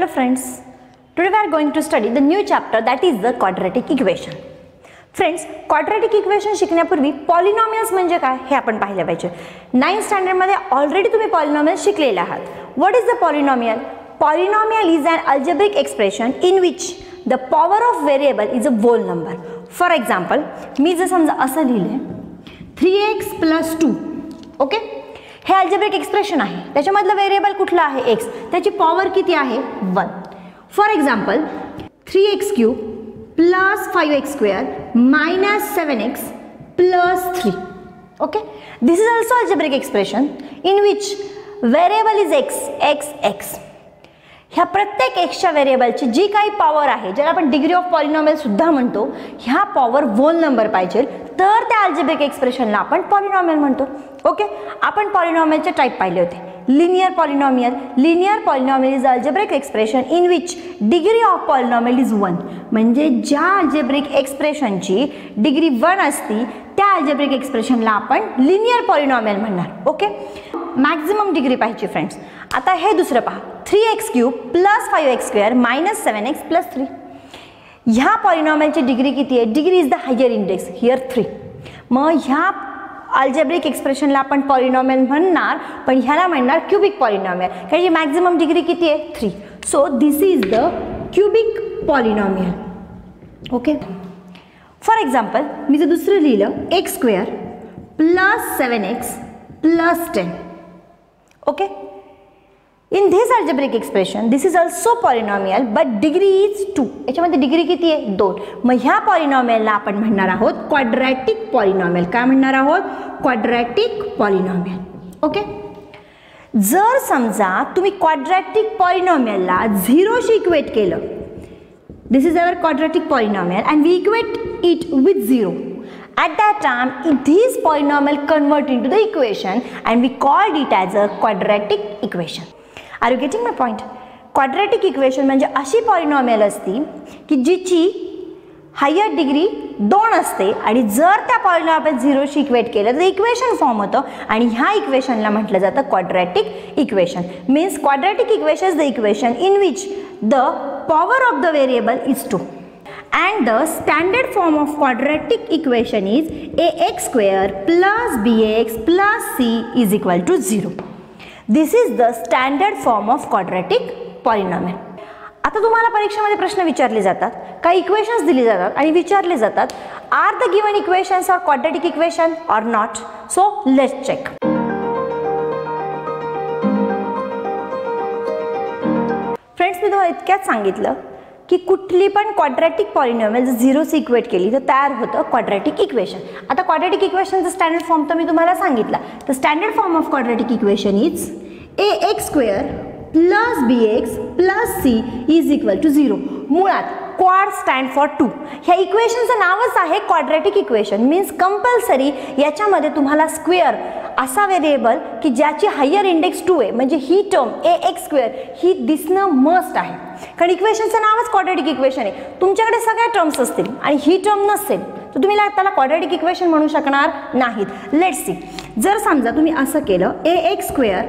Hello friends, today we are going to study the new chapter that is the quadratic equation. Friends, quadratic equation शिकण्यापूर्वी polynomials म्हणजे काय हे आपण पाहिले पाहिजे. 9th स्टँडर्ड मध्ये ऑलरेडी तुम्ही पॉलिनॉमियल्स शिकलेले आहात. What is the polynomial? Polynomial is an algebraic expression in which the power of variable is a whole number. For example, मी जर समजा असं लिहिले 3x plus 2, ओके, हे अल्जेब्रिक एक्सप्रेशन आहे. त्याच्यामधलं व्हेरिएबल कुठला आहे? x. त्याची पॉवर किती आहे? 1. For example 3x cube plus 5x square minus 7x plus 3. Okay, this is also algebraic expression in which variable is x. ह्या प्रत्येक एक्सच्या व्हेरिएबलची जी काही पॉवर आहे, ज्याला आपण डिग्री ऑफ पॉलिनॉमियल सुद्धा म्हणतो, ह्या पॉवर होल नंबर पाहिजे तर त्या अल्जेब्रिक एक्सप्रेशनला आपण पॉलिनॉमियल म्हणतो. ओके, आपण पॉलिनॉमियलचे टाइप पाहिले होते. Linear polynomial is algebraic expression in which degree of polynomial is 1. म्हणजे ज्या अल्जेब्रिक एक्सप्रेशनची डिग्री 1 असती त्या अल्जेब्रिक एक्सप्रेशनला आपण लिनियर पॉलिनॉमियल म्हणणार. ओके, मॅक्झिमम डिग्री पाहिजे फ्रेंड्स. आता हे दुसरं पहा, 3x cube plus 5x square minus 7x plus 3. ह्या पॉलिनॉमियलची डिग्री किती आहे? Degree is the higher index here 3. मग ह्या अल्जेब्रिक एक्सप्रेशनला आपण पॉलिनॉमियल म्हणणार, पण ह्याला म्हणणार क्यूबिक पॉलिनॉमियल, कारण ही मॅक्झिमम डिग्री किती आहे? 3. So this is the cubic polynomial. Okay, for example मी जर दुसरं लिहिलं x square plus 7x plus 10. Okay, in this algebraic expression this is also polynomial but degree is 2. याच्यामध्ये डिग्री किती आहे? 2. मग ह्या पॉलिनॉमियलला आपण म्हणणार आहोत क्वाड्रॅटिक पॉलिनॉमियल. काय म्हणणार आहोत? Quadratic polynomial. ओके, जर समजा तुम्ही क्वाड्रॅटिक पॉलिनॉमियलला 0 शी इक्वेट केलं, this is our quadratic polynomial and we equate it with 0. At that time, this polynomial convert into the equation and we called it as a quadratic equation. Are you getting my point? Quadratic equation म्हणजे अशी polynomial असती की जिची higher degree 2 असते आणि जर त्या polynomial 0 शी इक्वेट केलं तर इक्वेशन फॉर्म होतं आणि ह्या इक्वेशनला म्हटलं जातं quadratic equation. Means quadratic equation is the equation in which the power of the variable is 2. And the standard form of quadratic equation is ax square plus bx plus c is equal to 0. This is the standard form of quadratic polynomial. आता तुम्हाला परीक्षेमध्ये प्रश्न विचारले जातात, काही equations दिली जातात आणि विचारले जातात, are the given equations are quadratic equation or not? So let's check. Friends, मी तुम्हाला इतक्यात सांगितलं की कुठली पण क्वाड्रॅटिक पॉलिनॉमियल जर 0 शी इक्वेट केली तर तयार होतं क्वाड्रॅटिक इक्वेशन. आता क्वाड्रॅटिक इक्वेशनचा स्टँडर्ड फॉर्म तर मी तुम्हाला सांगितला. The standard form of quadratic equation is ax square plus bx plus c is equal to 0. मुळात क्वाड स्टँड फॉर 2. ह्या इक्वेशनचं नावच आहे क्वाड्रॅटिक इक्वेशन. मीन्स कंपल्सरी याच्यामध्ये तुम्हाला स्क्वेअर असा व्हेरिएबल की ज्याची हायर इंडेक्स 2 आहे, म्हणजे ही टर्म ax स्क्वेअर ही दिसणं मस्ट आहे, कारण इक्वेशनचं नावच क्वाड्रॅटिक इक्वेशन आहे. तुमच्याकडे सगळ्या टर्म्स असतील आणि ही टर्म नसेल तर तुम्ही त्याला क्वाड्रॅटिक इक्वेशन म्हणू शकणार नाहीत. लेट्स सी, जर समजा तुम्ही असं केलं ax square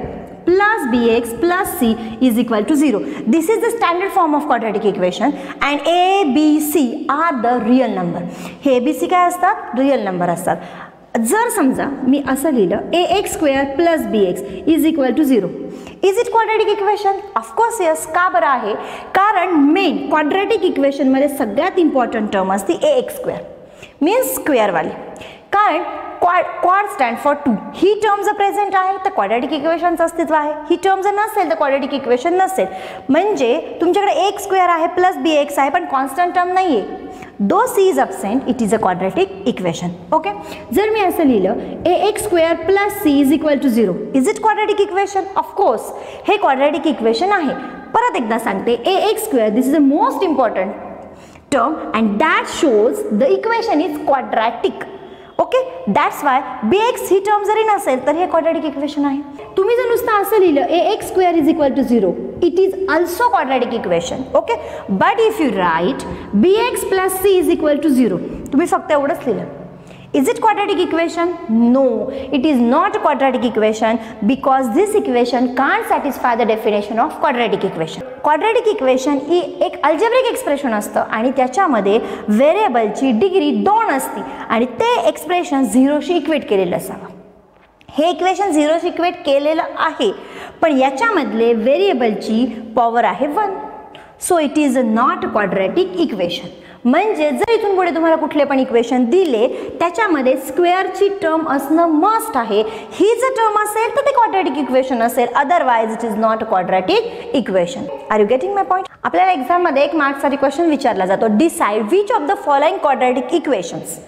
plus bx plus c is equal to 0. This is the standard form of quadratic equation and a, b, c are the real number. हे b, c काय असतात? रियल नंबर असतात. जर समजा मी असं लिहिलं ax square plus bx is equal to 0. Is it quadratic equation? Of course yes. का बरं आहे? कारण मेन क्वाड्रॅटिक इक्वेशन मध्ये सगळ्यात इम्पॉर्टंट टर्म असते ax स्क्वेअर, मीन्स स्क्वेअर वाली. कारण quad stand for 2. He term जर प्रेझेंट आहे तर क्वाड्रॅटिक इक्वेशनचं अस्तित्व आहे. ही टर्म जर नसेल तर क्वाड्रॅटिक इक्वेशन नसेल. म्हणजे तुमच्याकडे एक स्क्वेअर आहे प्लस bx आहे पण कॉन्स्टंट टर्म नाही आहे. Though c is absent, it is a quadratic equation. Okay, जर मी असं लिहिलं ax square plus c is equal to 0. Is it quadratic equation? Of course हे क्वाड्रॅटिक इक्वेशन आहे. परत एकदा सांगते, ax square this is the most important term and that shows the equation is quadratic. Okay, that's why bx ही term जरी नसेल तर हे क्वाड्रॅटिक इक्वेशन आहे. तुम्ही जर नुसतं असं लिहिलं ax square is equal to 0, it is also quadratic equation. Okay, but if you write bx plus c is equal to 0, तुम्ही फक्त एवढंच लिहिलं. Is it quadratic equation? No, it is not quadratic equation because this equation can't satisfy the definition of quadratic equation. Quadratic equation ही एक algebraic expression असतं आणि त्याच्यामध्ये व्हेरिएबलची डिग्री 2 असते आणि ते एक्सप्रेशन 0शी इक्वेट केलेलं असावं. हे इक्वेशन 0शी इक्वेट केलेलं आहे, पण याच्यामधले व्हेरिएबलची पॉवर आहे 1. So it is not quadratic equation. म्हणजे जर इथून पुढे तुम्हाला कुठले पण इक्वेशन दिले त्याच्यामध्ये स्क्वेअरची टर्म असणं मस्ट आहे. ही जर टर्म असेल तर ते क्वाड्रॅटिक इक्वेशन असेल, otherwise it is not quadratic equation. Are you getting my point? आपल्याला एक्झाममध्ये एक मार्क्ससाठी क्वेश्चन विचारला जातो, decide which of the following quadratic equations.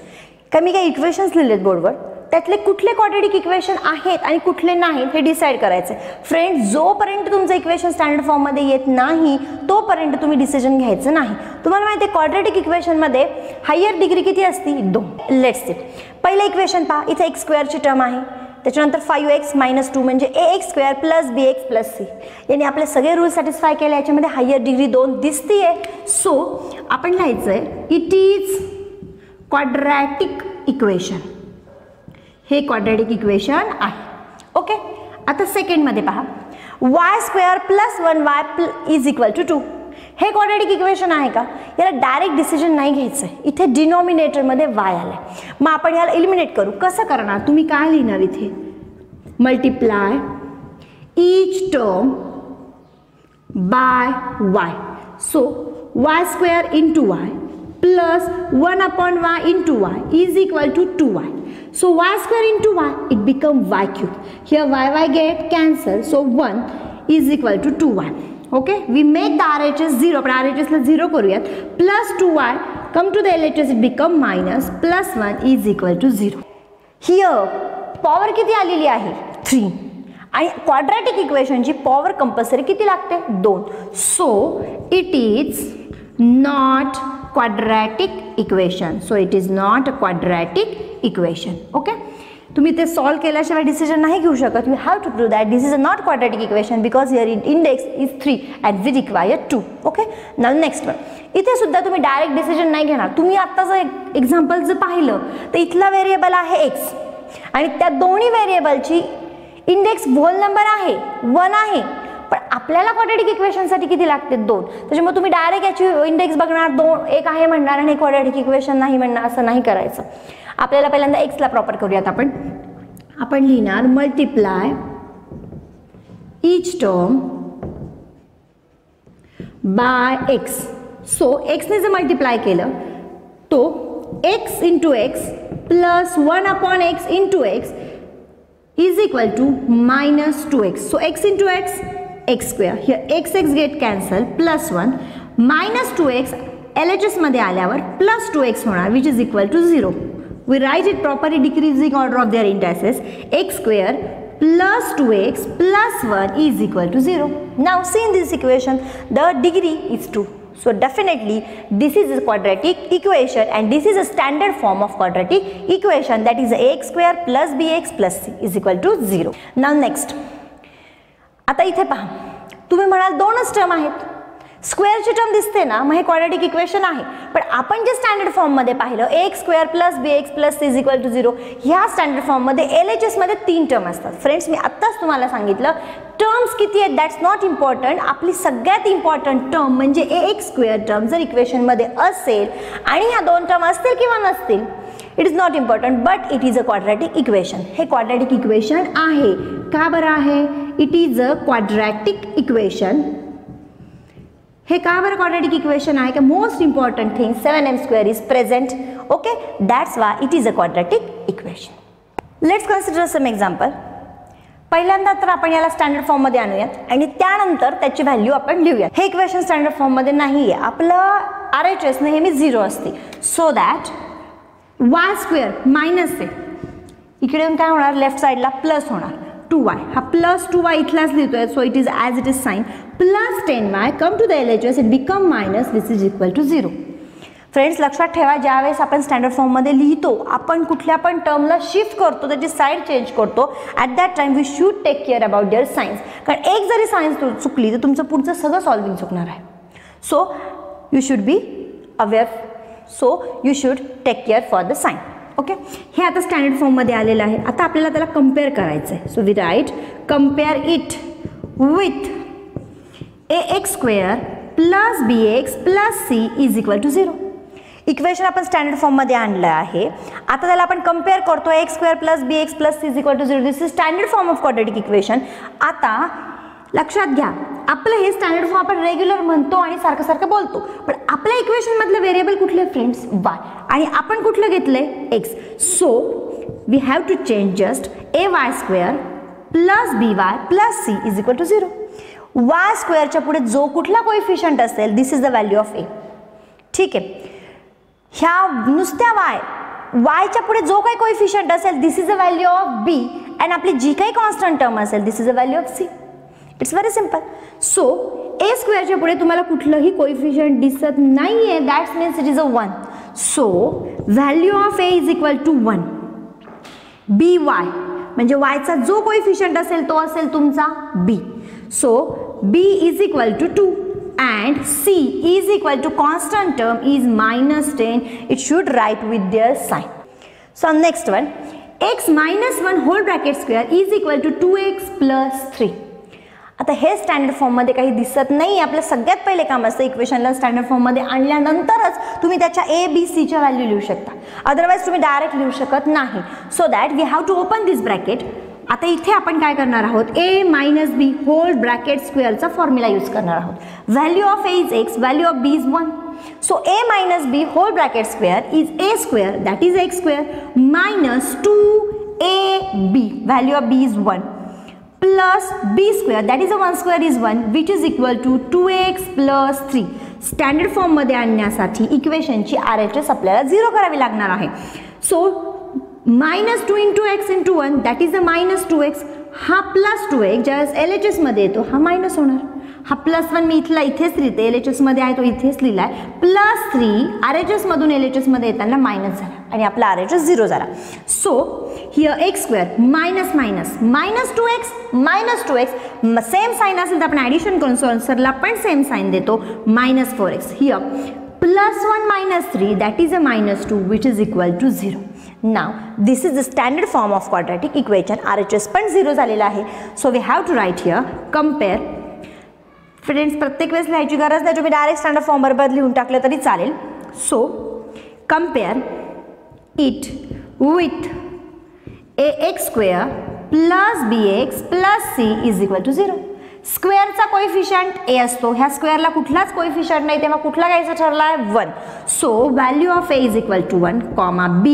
कमी काही इक्वेशन्स लिहिलेत बोर्डवर, त्यातले कुठले क्वाड्रॅटिक इक्वेशन आहेत आणि कुठले नाहीत हे डिसाईड करायचं. फ्रेंड, जोपर्यंत तुमचं इक्वेशन स्टँडर्ड फॉर्ममध्ये येत नाही तोपर्यंत तुम्ही डिसिजन घ्यायचं नाही. तुम्हाला माहिती आहे क्वाड्रॅटिक इक्वेशनमध्ये हायर डिग्री किती असते? 2. Let's see. पहिलं इक्वेशन पहा, इथे एक्स स्क्वेअरची टर्म आहे, त्याच्यानंतर 5x - 2 म्हणजे ax square plus bx plus c. याने आपले सगळे रूल सॅटिस्फाय केले. याच्यामध्ये हायर डिग्री 2 दिसतीये. सो आपण लिहायचंय इट इज क्वाड्रॅटिक इक्वेशन. हे क्वाड्रॅटिक इक्वेशन आहे. ओके. आता सेकंडमध्ये पहा, y square plus 1y is equal to 2. हे क्वाड्रॅटिक इक्वेशन आहे का? याला डायरेक्ट डिसिजन नाही घ्यायचं आहे. इथे डिनॉमिनेटरमध्ये y आलाय, मग आपण याला एलिमिनेट करू. कसं करणार? तुम्ही काय लिहिणार इथे? Multiply each term by y. So y square into y plus 1/y into y is equal to 2y. So y square into y, it become y cube. Here y get cancelled, so 1 is equal to 2y. Okay, we make the RHS 0, but RHS ला 0 करूयात. Plus 2y come to the LHS, it become minus plus 1 is equal to 0. Here power किती आलेली आहे? 3. आणि quadratic इक्वेशनची power compulsory किती लागते? 2. So it is not quadratic equation. So it is not a quadratic equation. Okay, तुम्ही ते solve केल्याशिवाय decision नाही घेऊ शकत. You have to prove that this is a not quadratic equation because here index is 3 and we require 2. Okay, now next one. इथे सुद्धा तुम्ही direct decision नाही घेणार. तुम्ही आत्ताचं एक्झाम्पल जर पाहिलं तर इथला व्हेरिएबल आहे x आणि त्या दोन्ही व्हेरिएबलची इंडेक्स होल नंबर आहे 1 आहे, पण आपल्याला क्वाड्रॅटिक इक्वेशनसाठी किती लागते? 2. त्याच्यामुळे तुम्ही डायरेक्ट याची इंडेक्स बघणार 2 1 आहे म्हणणार आणि क्वाड्रॅटिक इक्वेशन नाही म्हणणार, असं नाही करायचं. आपल्याला पहिल्यांदा x ला प्रॉपर करूयात. आपण लिहिणार multiply each term by x. So x ने जर मल्टिप्लाय केलं तो x into x plus 1/x into x is equal to minus 2x. So x into x, x square. Here x get cancelled, plus 1 minus 2x LHS मध्ये आल्यावर plus 2x होणार, which is equal to 0. We write it properly, decreasing order of their indices. X square plus 2x plus 1 is equal to 0. Now see in this equation the degree is 2. So definitely this is a quadratic equation and this is a standard form of quadratic equation, that is ax square plus bx plus c is equal to 0. Now next. आता इथे पहा, तुम्ही म्हणाल 2च term आहेत, स्क्वेअरची term दिसते ना, मग हे क्वाड्रॅटिक इक्वेशन आहे. पण आपण जे स्टँडर्ड फॉर्म मध्ये पाहिलं ax square plus bx plus c is equal to 0, ह्या स्टँडर्ड फॉर्म मध्ये LHS मध्ये 3 टर्म असतात. फ्रेंड्स, मी आत्ताच तुम्हाला सांगितलं टर्म्स किती आहेत दॅट्स नॉट इम्पॉर्टंट. आपली सगळ्यात इम्पॉर्टंट टर्म म्हणजे ax स्क्वेअर टर्म जर इक्वेशन मध्ये असेल आणि ह्या 2 टर्म असतील किंवा नसतील, it is not important, but it is a quadratic equation. हे क्वाड्रॅटिक इक्वेशन आहे. का बरं आहे? It is a quadratic equation. हे का बरं क्वाड्रॅटिक इक्वेशन आहे? Most important thing 7m square is present. Okay, that's why it is a quadratic equation. Let's consider some example. पहिल्यांदा तर आपण याला स्टँडर्ड फॉर्म मध्ये आणूयात आणि त्यानंतर त्याची व्हॅल्यू आपण लिहूयात. हे इक्वेशन स्टँडर्ड फॉर्म मध्ये नाहीये, आपलं RHS नेहमी 0 असते. So that y square minus आहे, इकडे येऊन काय होणार? लेफ्ट साइडला प्लस होणार 2y. हा प्लस 2y इथलाच लिहितोय, so it is as it is sign. Plus 10y come to the LHS, it become minus, this is equal to 0. Friends, लक्षात ठेवा, ज्यावेळेस आपण स्टँडर्ड फॉर्म मध्ये लिहितो, आपण कुठल्या पण टर्मला शिफ्ट करतो, त्याची साईड चेंज करतो, at that time we should take care about their signs. कारण एक जरी सायन्स चुकली तर तुमचं पुढचं सगळं सॉल्विंग चुकणार आहे. So you should be aware. So you should take care for the sign. Okay, हे आता स्टँडर्ड फॉर्म मध्ये आलेलं आहे. आता आपल्याला त्याला कम्पेअर करायचं आहे. So we write compare it with ax square plus bx plus c is equal to 0. Equation आपण स्टँडर्ड फॉर्म मध्ये आणलं आहे. आता त्याला आपण कंपेअर करतो x square plus bx plus c is equal to 0. This is standard form of quadratic equation. आता लक्षात घ्या, आपलं हे स्टँडर्ड फॉर्म आपण रेग्युलर म्हणतो आणि सारखं सारखं बोलतो, पण आपल्या इक्वेशन मधले व्हेरिएबल कुठले फ्रेंड्स? y, आणि आपण कुठलं घेतलंय? x. So we have to change just ay square plus by plus c is equal to 0. y स्क्वेअरच्या पुढे जो कुठला कोएफिशियंट असेल this is the value of a. ठीक आहे, ह्या नुसत्या y च्या पुढे जो काही कोएफिशियंट असेल this is the value of b, आणि आपली जी काही कॉन्स्टंट टर्म असेल this is the value of c. It's very simple. So a स्क्वेअरच्या पुढे तुम्हाला कुठलंही कोएफिशियंट दिसत नाहीये, that's means it is a 1. So value of a is equal to 1. by म्हणजे y चा जो कोएफिशियंट असेल तो असेल तुमचा b. So b is equal to 2 and c is equal to constant term is minus 10. It should write with their sign. So next one, x minus 1 whole bracket square is equal to 2x plus 3. आता हे standard form मध्ये काही दिसत नाही. आपलं सगळ्यात पहिले काम असतं इक्वेशनला स्टँडर्ड फॉर्म मध्ये आणल्यानंतरच तुम्ही त्याच्या a b c च्या व्हॅल्यू लिहू शकता, अदरवाइज तुम्ही डायरेक्ट लिहू शकत नाही. So that we have to open this bracket. आता इथे आपण काय करणार आहोत? a minus b whole bracket स्क्वेअरचा फॉर्म्युला यूज करणार आहोत. Value of a is x, value of b is 1. So a minus b whole bracket square is a square, that is x square, minus 2ab, value of b is 1, plus b square, that is 1 square is 1, which is equal to 2x plus 3. Standard form मध्ये आणण्यासाठी इक्वेशनची RHS आपल्याला 0 करावी लागणार आहे. So minus 2 into x into 1 that is a minus 2x. हा plus 2x ज्यावेळेस LHS मध्ये येतो हा मायनस होणार. हा प्लस 1 मी इथला इथेच लिहिते, LHS मध्ये आहे तो इथेच लिहिलाय, प्लस 3 RHS मधून LHS मध्ये येताना मायनस झाला आणि आपला RHS 0 झाला. So here x square minus minus minus 2x same sign असेल तर आपण ॲडिशन करून सो आन्सरला पण सेम साइन देतो, minus 4x. Here plus 1 minus 3 that is a minus 2 which is equal to 0. Now this is the standard form of quadratic equation. RHS पण 0 झालेला आहे. So we have to write here compare. Friends प्रत्येक वेळेस लिहायची गरज नाही, तुम्ही direct standard form बरोबर लिहून टाकलं तरी चालेल. So compare it with ax square plus bx plus c is equal to 0. स्क्वेअरचा कोएफिशियंट a असतो, ह्या स्क्वेअरला कुठलाच कोएफिशियंट नाही तेव्हा कुठला घ्यायचा ठरलाय? 1. So value of a is equal to 1, comma b.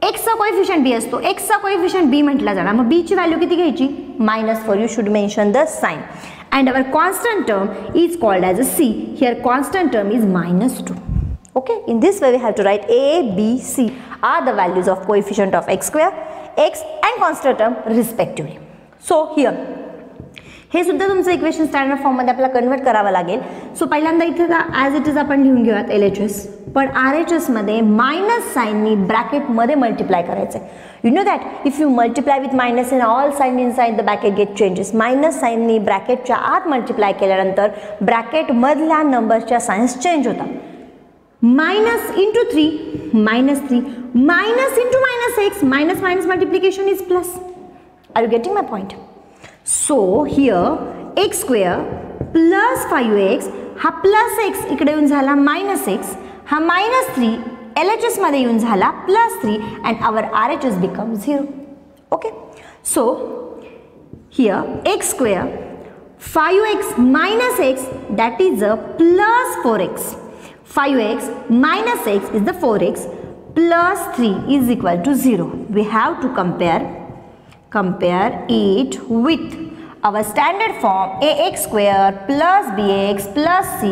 x चा कोएफिशियंट b असतो, x चा कोएफिशियंट b म्हटला जाणार, मग b ची व्हॅल्यू किती घ्यायची? -4. You should mention the sign. And our constant term is called as a c. Here constant term is -2. Okay, in this way we have to write a, b, c are the values of coefficient of x square, x and constant term respectively. So here हे सुद्धा तुमचं equation standard form मध्ये आपल्याला convert करावं लागेल. So पहिल्यांदा इथे as it is आपण लिहून घेऊयात LHS, पण RHS मध्ये मायनस साइननी ब्रॅकेट मध्ये मल्टिप्लाय करायचं आहे. You know that if you multiply with minus in all sign inside the bracket get changes. Minus साइननी ब्रॅकेटच्या आत मल्टिप्लाय केल्यानंतर ब्रॅकेट मधल्या नंबरच्या साइन्स चेंज होतात. Minus into 3 -3, minus into -x, minus minus multiplication is plus. Are you getting my point? So here x square plus 5x, हा plus x इकडे येऊन झाला -x, हा -3 LHS मध्ये येऊन झाला +3 and our RHS become 0. Okay, so here x square 5x minus x that is a plus 4x. 5x minus x is the 4x plus 3 is equal to 0. We have to compare it with our standard form ax square plus bx plus c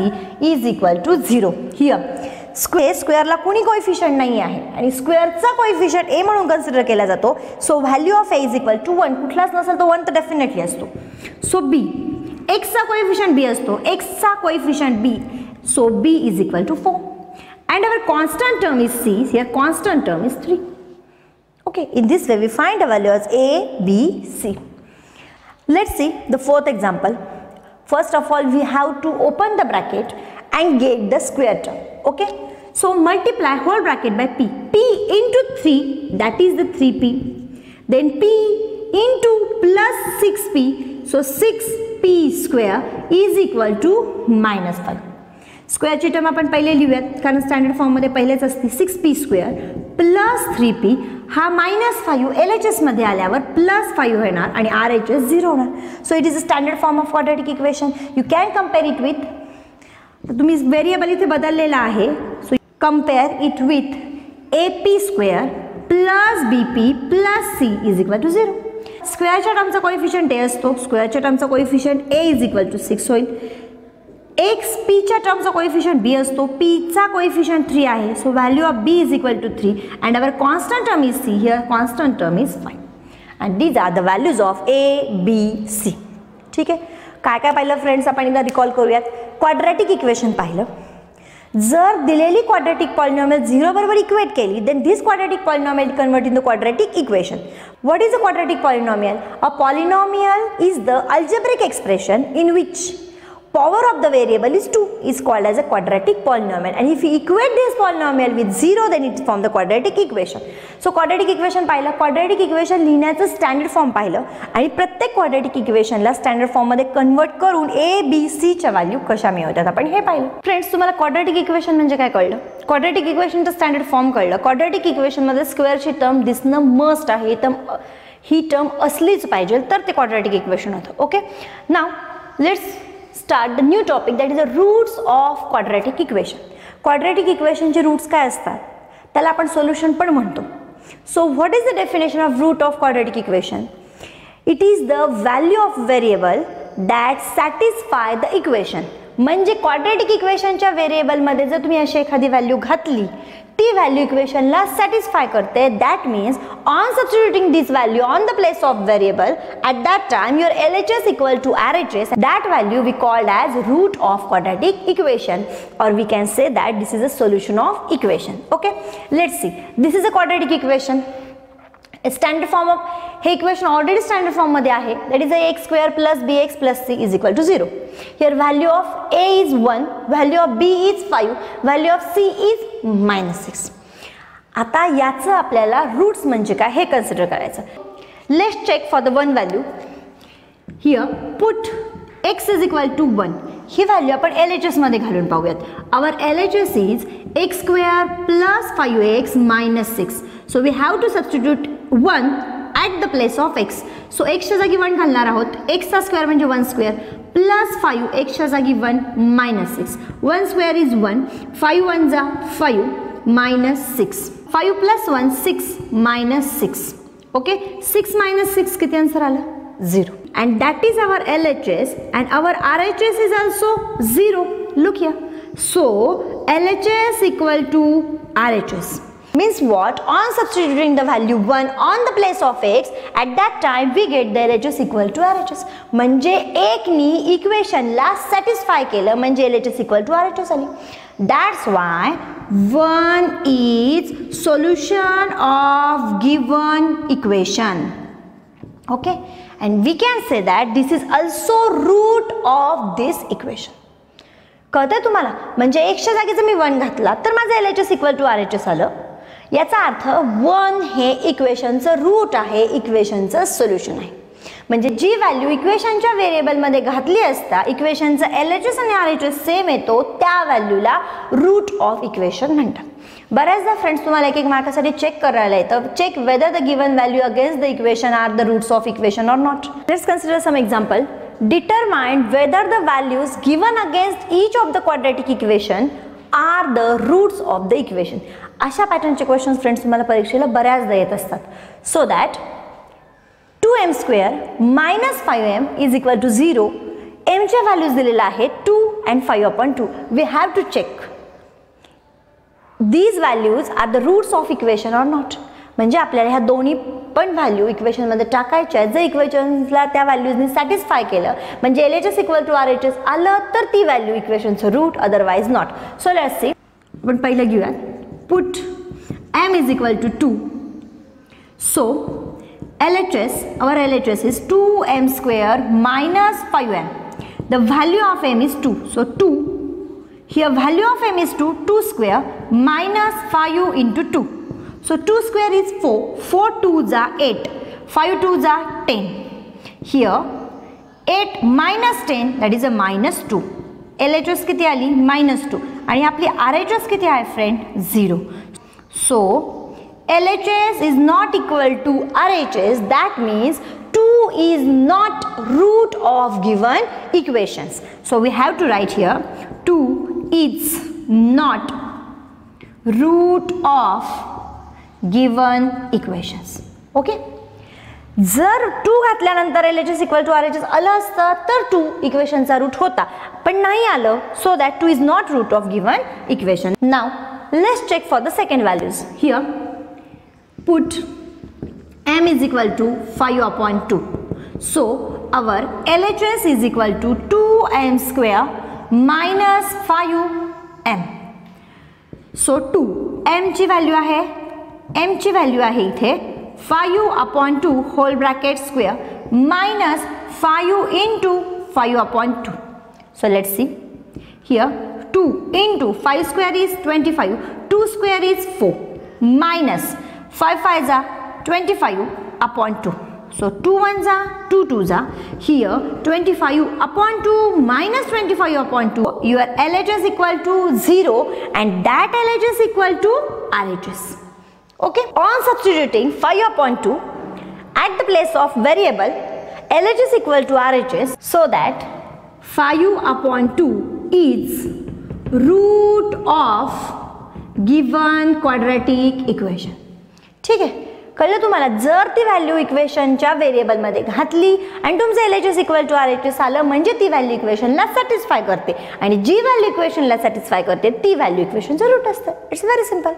is equal to 0. Here स्क्वेअरला कोणी coefficient नाही आहे आणि स्क्वेअरचा coefficient a म्हणून consider केला जातो. So value of a is equal to 1. कुठलाच नसेल तो 1 तर डेफिनेटली असतो. सो b, x चा कोएफिशियंट b असतो, x चा coefficient b, so b is equal to 4 and our constant term is c. Here constant term is 3. Okay, in this way we find the values a, b, c. Let's see the fourth example. First of all, we have to open the bracket and get the square term. Okay, so multiply whole bracket by p. P into 3, that is the 3p. Then p into plus 6p, so 6 6p² is equal to -5. स्क्वेअरची term आपण पहिले लिहूयात, कारण standard फॉर्ममध्ये पहिलेच असते. 6p² plus 3p हा -5 LHS मध्ये आल्यावर +5 होणार आणि RHS 0 होणार. So it is a standard form of quadratic equation. You can compare it with, तुम्ही व्हेरिएबल इथे बदललेला आहे, so compare it with AP² plus BP plus C is equal to 0. स्क्वेअरच्या टर्मचा कोएफिशियंट A असतो, स्क्वेअरच्या टर्मचा coefficient A is equal to 6 होईल. एक्स पीच्या टर्मचा कोएफिशियंट B असतो, पीचा कोएफिशियंट 3 आहे, so value of B is equal to 3 and our constant term is C. Here constant term is 5 and these are the values of A, B, C. ठीक आहे, काय काय पाहिलं फ्रेंड्स आपण एकदा रिकॉल करूयात. क्वाड्रॅटिक इक्वेशन पाहिलं. जर दिलेली क्वाड्रॅटिक पॉलिनॉमियल 0 बरोबर इक्वेट केली, then this quadratic polynomial convert in the quadratic equation. What is a quadratic polynomial? A polynomial is the algebraic expression in which power of the variable is 2 is called as a quadratic polynomial, and if you equate this polynomial with 0 then it forms the quadratic equation. So quadratic equation पाहिलं, quadratic equation लिहिण्याचं standard form पाहिलं आणि प्रत्येक quadratic equationला standard form मध्ये convert करून A, B, C च्या value कशा मिळवतात आपण हे पाहिलं. फ्रेंड्स, तुम्हाला quadratic equation म्हणजे काय कळलं? quadratic equation चा स्टँडर्ड फॉर्म कळलं. quadratic equation मध्ये स्क्वेअरची टर्म दिसणं मस्ट आहे, ही टर्म असलीच पाहिजे तर ते quadratic equation होतं. Okay, now let's start the new topic, that is the roots of quadratic equation. Quadratic equation चे रूट्स काय असतात त्याला आपण सोल्युशन पण म्हणतो. So what is the definition of root of quadratic equation? It is the value of variable that satisfy the equation. म्हणजे quadratic इक्वेशनच्या व्हेरिएबलमध्ये जर तुम्ही अशी एखादी व्हॅल्यू घातली, ती व्हॅल्यू इक्वेशनला सॅटिस्फाय करते. That means on substituting this value on the place of variable at that time your LHS equal to RHS, that value we called as root of quadratic equation, और we can say that this is a solution of equation. Okay, let's see, this is a quadratic equation. Standard form of हे equation already standard form मध्ये आहे, that is x² plus bx plus c is equal to 0. Here value of A is 1, value of B is 5, value of C is -6. आता याचं आपल्याला roots म्हणजे काय हे consider करायचं. Let's check for the one value. Here put x is equal to 1. ही value आपण LHS मध्ये घालून पाहूयात. Our LHS is x² plus 5x minus 6. So we have to substitute 1 at the place of x. So एक्सच्या जागी 1 घालणार आहोत. एक्सचा स्क्वेअर म्हणजे 1² प्लस 5 एक्सच्या जागी 1 मायनस 6. 1² इज 1, 5 1 जा 5 minus 6. 5 plus 1 6 minus 6. Okay, 6 minus 6 किती आन्सर आलं? 0. And that is our LHS and our RHS is also 0. Look here. So LHS equal to RHS. Means what? On substituting the value 1 on the place of x, at that time we get the LHS equal to RHS. म्हणजे एक नी इक्वेशनला satisfy केलं म्हणजे LHS equal to RHS आली. That's why 1 is solution of given equation. Okay, and we can say that this is also root of this equation. कळतंय तुम्हाला? म्हणजे एक्सच्या जागी जर मी 1 घातला तर माझं LHS equal to RHS आलं. याचा अर्थ 1 हे इक्वेशनचं रूट आहे, इक्वेशनचं सोल्युशन आहे. म्हणजे जी व्हॅल्यू इक्वेशनच्या व्हेरिएबलमध्ये घातली असता इक्वेशनचं LHS आणि RHS सेम येतो त्या व्हॅल्यूला रूट ऑफ इक्वेशन म्हणतात. बऱ्याचदा फ्रेंड्स तुम्हाला एक मार्कासाठी चेक करायला येतं, check whether the given value against the equation are the roots of equation or not. Let's consider some example. Determine whether the values given against each of the quadratic equation are the roots of the equation. अशा पॅटर्नचे question friends तुम्हाला परीक्षेला बऱ्याचदा येत असतात. So that 2m² minus 5m is equal to 0. mच्या values दिलेल्या आहेत 2 and 5/2. We have to check these values are the roots of equation or not. म्हणजे आपल्याला ह्या दोन्ही पण व्हॅल्यू इक्वेशन मध्ये टाकायच्या. जर इक्वेशनला त्या व्हॅल्यूजनी सॅटिस्फाय केलं म्हणजे LHS इक्वल टू RHS आलं तर ती व्हॅल्यू इक्वेशनचं root, otherwise not. So let's see, आपण पहिलं घेऊया. Put m is equal to 2. So LHS, our LHS is 2m² minus 5m. The value of m is 2. So 2. Here value of m is 2. 2² minus 5 into 2. So 2² is 4. 4 2s are 8. 5 2s are 10. Here 8 minus 10 that is a -2. LHS किती आली -2 आणि आपली RHS किती आहे friend 0. So LHS is not equal to RHS. That means 2 is not root of given equations. So we have to write here 2 is not root of given equations. Okay. जर 2 घातल्यानंतर LHS equal to RHS आलं असतं तर 2 इक्वेशनचा route होता, पण नाही आलं, so that 2 is not root of given equation. Now let's check for the second values. Here put m is equal to 5/2. So our LHS is equal to 2m square minus 5m. So 2 m ची value आहे, m ची value आहे इथे 5/2 whole bracket square minus 5 into 5/2. So let's see here 2 into 5 square is 25, 2 square is 4 minus 5 5s are 25/2. So 2 1s are 2 2s are here 25/2 minus 25/2. Your LHS equal to 0 and that LHS equal to RHS. Okay, on substituting 5/2 at the place of variable LHS equal to RHS, so that 5/2 is root of given quadratic equation. ठीक आहे, कळलं तुम्हाला? जर ती value इक्वेशनच्या variable मध्ये घातली आणि तुमचं LHS इक्वल टू RHS आलं म्हणजे ती व्हॅल्यू इक्वेशनला सॅटिस्फाय करते आणि जी व्हॅल्यू इक्वेशनला सॅटिस्फाय करते ती व्हॅल्यू इक्वेशनचं रूट असतं. It's very simple.